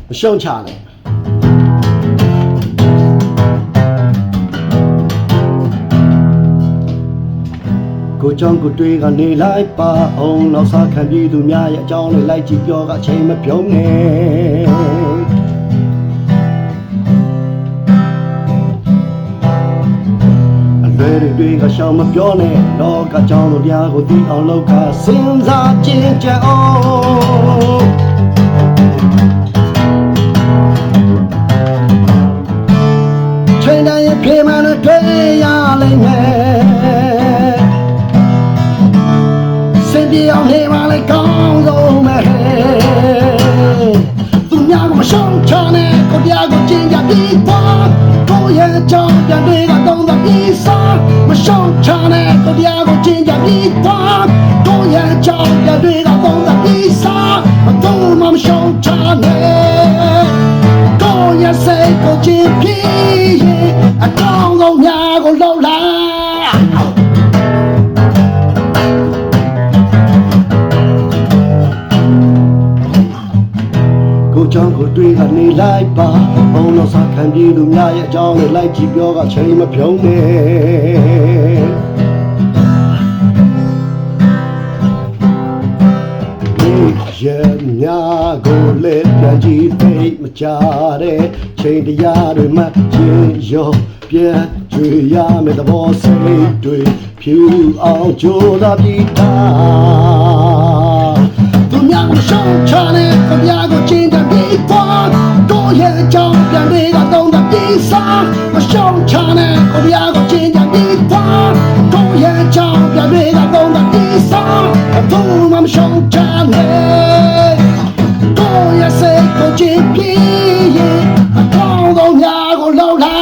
မရှုံးချနဲ့ကိုကြောင့်ကိုတွေးကနေလိုက်ပါအောင်နောက်စားခံပြီးသူများရဲ့အကြောင်းလေးလိုက်ကြည့်ပြောကအချိန်မပြုံးနဲ့တွေကရှောင်းမပြောနဲ့လောကကြောင်းတို့တရားကိုသိအောင်လုပ်ခါစဉ်းစားကြည့်ကြအောင်ချိန်တိုင်းရဲ့ပြေမှန်နဲ့တွေ့ရလိမ့်မယ်စင်ပြေအောင်နေပါလေကောင်းဆုံးပဲသူများကမရှောင်ချနဲ့ကိုတရားကိုကျင့်ကြပြီးသွားကိုရဲ့အကြောင်းပြန်တွေကတော့ပြီးစားမရှောင်ချနဲ့ကိုတရားကိုကျင့်ကြပြီးသွားကိုရဲ့အကြောင်းပြန်တွေကတော့ပြီးစားမတော့မရှောင်ချနဲ့ကိုရဲ့စိတ်ကိုကျင့်ပြီးအကောင်းဆုံးများကိုလောက်လာကိုကြောင့်ကိုတွေးကနေလိုက်ပါဘုံတော်စားခံပြီးသူများရဲ့အကြောင်းလေးလိုက်ကြည့်ပြောကချိန်မပြုံးနဲ့ရဲ့များကိုလက်ပြန်ကြည့်သိမကြတဲ့ချိန်တရားတွေမှချင်းရောပြန်ကြွေရမယ့်သဘောစိတ်တွေဖြူအောင်ကြိုးစားပြီးသားသူများကိုရှောင်ချတဲ့ကြပြကိုကျင်းတဲ့ပြီးသွားတို့ရဲ့အကြောင်းပြန်တွေကတော့ပြီးစားမရှောင်ချတဲ့ကြပြကိုကျင်းတဲ့ပြီးသွားတို့ရဲ့အကြောင်းပြန်တွေကတော့ပြီးစားသူမှမရှောင်ချနဲ့တို့ရဲ့စိတ်ကိုကျင်းပြီးအကောင်းဆုံးများကိုလောက်လာ